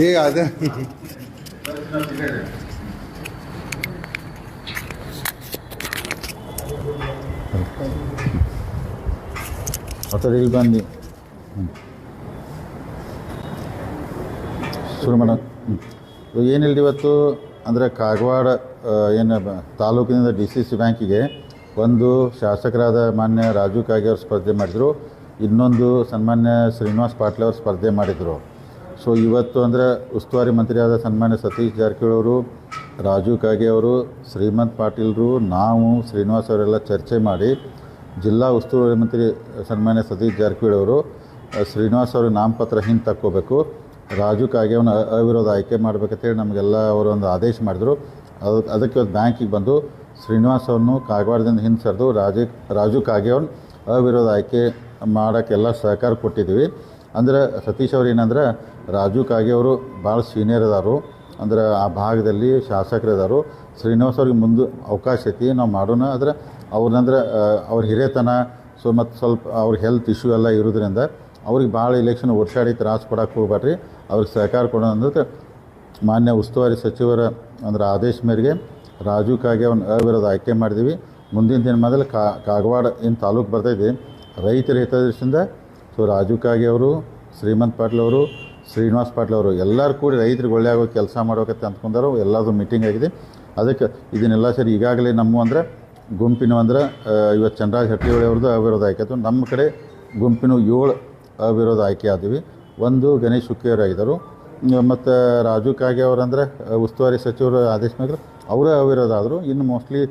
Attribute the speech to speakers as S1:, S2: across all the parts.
S1: ಈಗ ಅದೇ ಮತ್ತೆ ಇಲ್ಲಿ ಬಂದು ಶುರು ಮಾಡೋಣ. ಏನಿಲ್ಲ ಇವತ್ತು ಅಂದರೆ ಕಾಗವಾಡ ಏನು ತಾಲೂಕಿನಿಂದ DCC ಬ್ಯಾಂಕಿಗೆ ಒಂದು ಶಾಸಕರಾದ ಮಾನ್ಯ ರಾಜು ಕಾಗೆ ಅವರು ಸ್ಪರ್ಧೆ ಮಾಡಿದರು, ಇನ್ನೊಂದು ಸನ್ಮಾನ್ಯ ಶ್ರೀನಿವಾಸ್ ಪಾಟೀಲ್ ಅವರು ಸ್ಪರ್ಧೆ ಮಾಡಿದರು. ಸೊ ಇವತ್ತು ಅಂದರೆ ಉಸ್ತುವಾರಿ ಮಂತ್ರಿಯಾದ ಸನ್ಮಾನ್ಯ ಸತೀಶ್ ಜಾರಕಿಹೊಳಿ ಅವರು, ರಾಜು ಕಾಗೆ ಅವರು, ಶ್ರೀಮಂತ್ ಪಾಟೀಲ್ರು, ನಾವು ಶ್ರೀನಿವಾಸ್ ಅವರೆಲ್ಲ ಚರ್ಚೆ ಮಾಡಿ ಜಿಲ್ಲಾ ಉಸ್ತುವಾರಿ ಮಂತ್ರಿ ಸನ್ಮಾನ್ಯ ಸತೀಶ್ ಜಾರಕಿಹೊಳಿ ಅವರು ಶ್ರೀನಿವಾಸ್ ಅವ್ರಿಗೆ ನಾಮಪತ್ರ ಹಿಂದೆ ತಕ್ಕೋಬೇಕು, ರಾಜು ಕಾಗೆ ಅವನ ಅವಿರೋಧ ಆಯ್ಕೆ ಮಾಡಬೇಕಂತೇಳಿ ನಮಗೆಲ್ಲ ಅವರು ಒಂದು ಆದೇಶ ಮಾಡಿದರು. ಅದಕ್ಕೆ ಇವತ್ತು ಬ್ಯಾಂಕಿಗೆ ಬಂದು ಶ್ರೀನಿವಾಸ್ ಅವ್ರನ್ನು ಕಾಗವಾಡದಿಂದ ಹಿಂದೆ ಸರಿದು ರಾಜು ಕಾಗೆ ಅವ್ರನ್ನ ಅವಿರೋಧ ಆಯ್ಕೆ ಮಾಡೋಕ್ಕೆಲ್ಲ ಸಹಕಾರ ಕೊಟ್ಟಿದ್ದೀವಿ. ಅಂದರೆ ಸತೀಶ್ ಅವ್ರು ಏನಂದ್ರೆ ರಾಜು ಕಾಗೆ ಅವರು ಭಾಳ ಸೀನಿಯರ್ ಅದಾರು, ಅಂದ್ರೆ ಆ ಭಾಗದಲ್ಲಿ ಶಾಸಕರಿದಾರು. ಶ್ರೀನಿವಾಸ್ ಅವ್ರಿಗೆ ಮುಂದೆ ಅವಕಾಶ ಐತಿ, ನಾವು ಮಾಡೋಣ. ಆದರೆ ಅವ್ರನ್ನಂದ್ರೆ ಅವ್ರ ಹಿರೇತನ ಮತ್ತು ಸ್ವಲ್ಪ ಅವ್ರ ಹೆಲ್ತ್ ಇಶ್ಯೂ ಎಲ್ಲ ಇರೋದ್ರಿಂದ ಅವ್ರಿಗೆ ಭಾಳ ಇಲೆಕ್ಷನ್ ಓಡ್ಸಾಡಿ ತ್ರಾಸು ಕೊಡೋಕೆ ಹೋಗ್ಬೇಡ್ರಿ, ಅವ್ರಿಗೆ ಸಹಕಾರ ಕೊಡೋಣ ಅಂದ್ರೆ ಮಾನ್ಯ ಉಸ್ತುವಾರಿ ಸಚಿವರ ಅಂದ್ರೆ ಆದೇಶ ಮೇರೆಗೆ ರಾಜು ಕಾಗೆ ಅವ್ನ ಅವಿರೋಧ ಆಯ್ಕೆ ಮಾಡಿದ್ದೀವಿ. ಮುಂದಿನ ದಿನ ಮೊದಲು ಕಾಗವಾಡ ಏನು ತಾಲೂಕು ಬರ್ತಾಯಿದೆ ರೈತರ ಹಿತದೃಷ್ಟಿಯಿಂದ ಸೊ ರಾಜು ಕಾಗೆ ಅವರು, ಶ್ರೀಮಂತ್ ಪಾಟೀಲ್ ಅವರು, ಶ್ರೀನಿವಾಸ್ ಪಾಟೀಲ್ ಅವರು ಎಲ್ಲರೂ ಕೂಡಿ ರೈತರಿಗೆ ಒಳ್ಳೆ ಆಗೋ ಕೆಲಸ ಮಾಡೋಕತ್ತೆ ಅಂದ್ಕೊಂಡಾರು. ಎಲ್ಲರೂ ಮೀಟಿಂಗ್ ಆಗಿದೆ. ಅದಕ್ಕೆ ಇದನ್ನೆಲ್ಲ ಸರಿ ಈಗಾಗಲೇ ನಮ್ಮ ಅಂದರೆ ಗುಂಪಿನ ಅಂದ್ರೆ ಇವತ್ತು ಚಂದ್ರರಾಜ್ ಹಟ್ಟಿಹೊಳಿ ಅವ್ರದ್ದು ಅವಿರೋಧ ಆಯ್ಕೆ ಆಯಿತು. ನಮ್ಮ ಕಡೆ ಗುಂಪಿನ 7 ಅವಿರೋಧ ಆಯ್ಕೆ ಆದ್ವಿ. ಒಂದು ಗಣೇಶ್ ಹುಕ್ಕೇರ್ ಆಗಿದ್ದರು, ಮತ್ತು ರಾಜು ಕಾಗೆ ಅವರಂದರೆ ಉಸ್ತುವಾರಿ ಸಚಿವರು ಆದೇಶ ಮೇಲೆ ಅವರೇ ಅವಿರೋಧ ಆದರು. ಇನ್ನು ಮೋಸ್ಟ್ಲಿ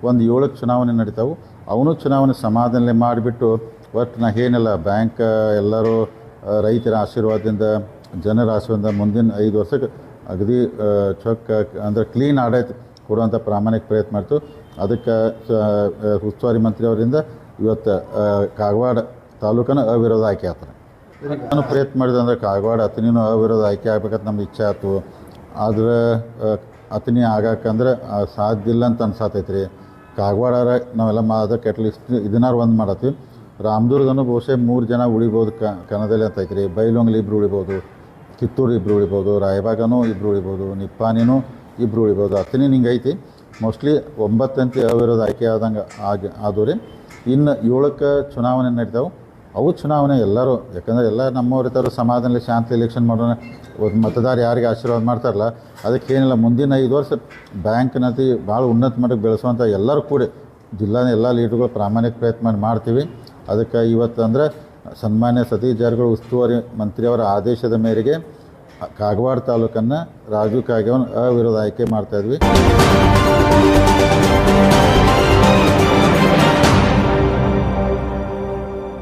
S1: ಒಂದು 7 ಚುನಾವಣೆ ನಡೀತಾವೆ. ಅವನು ಚುನಾವಣೆ ಸಮಾಧಾನ ಮಾಡಿಬಿಟ್ಟು ಒಟ್ಟು ನಾ ಏನಿಲ್ಲ ಬ್ಯಾಂಕ್ ಎಲ್ಲರೂ ರೈತರ ಆಶೀರ್ವಾದದಿಂದ ಜನರ ಆಶೀರ್ವಾದದಿಂದ ಮುಂದಿನ 5 ವರ್ಷಕ್ಕೆ ಅಗದಿ ಚೊಕ್ಕ ಅಂದರೆ ಕ್ಲೀನ್ ಆಡಳಿತ ಕೊಡುವಂಥ ಪ್ರಾಮಾಣಿಕ ಪ್ರಯತ್ನ ಮಾಡ್ತು. ಅದಕ್ಕೆ ಉಸ್ತುವಾರಿ ಮಂತ್ರಿ ಅವರಿಂದ ಇವತ್ತು ಕಾಗವಾಡ ತಾಲೂಕನ್ನು ಅವಿರೋಧ ಆಯ್ಕೆ ಆಗ್ತಾರೆ. ನಾನು ಪ್ರಯತ್ನ ಮಾಡಿದೆ ಅಂದರೆ ಕಾಗವಾಡ ಅತನಿನೂ ಅವಿರೋಧ ಆಯ್ಕೆ ಆಗ್ಬೇಕಂತ ನಮ್ಗೆ ಇಚ್ಛೆ ಆಯ್ತು. ಆದರೆ ಅತನಿ ಆಗಾಕಂದ್ರೆ ಸಾಧ್ಯ ಇಲ್ಲ ಅಂತ ಅನ್ಸಾತೈತೆ ರೀ. ಕಾಗವಾಡ ನಾವೆಲ್ಲ ಅದಕ್ಕೆ ಅಟ್ಲೀಸ್ಟ್ ಇದನ್ನಾರು ಒಂದು ಮಾಡತ್ತೀವಿ. ರಾಮದುರ್ಗನೂ ಬಹುಶಃ 3 ಜನ ಉಳಿಬೋದು ಕನ್ನಡದಲ್ಲಿ ಅಂತ ಐತೆ ರೀ. ಬೈಲೊಂಗ್ಲಿ 2 ಉಳಿಬೋದು, ಕಿತ್ತೂರು 2 ಉಳಿಬೋದು, ರಾಯಬಾಗನೂ 2 ಉಳಿಬೋದು, ನಿಪ್ಪಾಣಿನೂ 2 ಉಳಿಬೋದು. ಅತನಿ ಹಿಂಗೆ ಐತಿ. ಮೋಸ್ಟ್ಲಿ 9 ಅಂತಿ ಅವಿರೋಧ ಆಯ್ಕೆ ಆದಂಗೆ ಆದವು ರೀ. ಇನ್ನು 7ಕ್ಕೆ ಚುನಾವಣೆ ನಡೀತಾವೆ. ಅವು ಚುನಾವಣೆ ಎಲ್ಲರೂ, ಯಾಕಂದರೆ ಎಲ್ಲ ನಮ್ಮವ್ರ ಇರ್ತಾರೆ ಸಮಾಧಾನದಲ್ಲಿ ಶಾಂತಿ ಎಲೆಕ್ಷನ್ ಮಾಡೋಣ. ಮತದಾರ ಯಾರಿಗೆ ಆಶೀರ್ವಾದ ಮಾಡ್ತಾರಲ್ಲ ಅದಕ್ಕೆ ಏನಿಲ್ಲ, ಮುಂದಿನ 5 ವರ್ಷ ಬ್ಯಾಂಕ್ನತಿ ಭಾಳ ಉನ್ನತ ಮಟ್ಟಕ್ಕೆ ಬೆಳೆಸುವಂಥ ಎಲ್ಲರೂ ಕೂಡಿ ಜಿಲ್ಲಾದ ಎಲ್ಲ ಲೀಡರ್ಗಳು ಪ್ರಾಮಾಣಿಕ ಪ್ರಯತ್ನ ಮಾಡ್ತೀವಿ. ಅದಕ್ಕೆ ಇವತ್ತು ಅಂದರೆ ಸನ್ಮಾನ್ಯ ಸತೀಶ್ ಜಾರಕಿಹೊಳಿ ಉಸ್ತುವಾರಿ ಮಂತ್ರಿಯವರ ಆದೇಶದ ಮೇರೆಗೆ ಕಾಗವಾಡ ತಾಲೂಕನ್ನು ರಾಜು ಕಾಗೆ ಅವನ ಅವಿರೋಧ ಆಯ್ಕೆ ಮಾಡ್ತಾಯಿದ್ವಿ.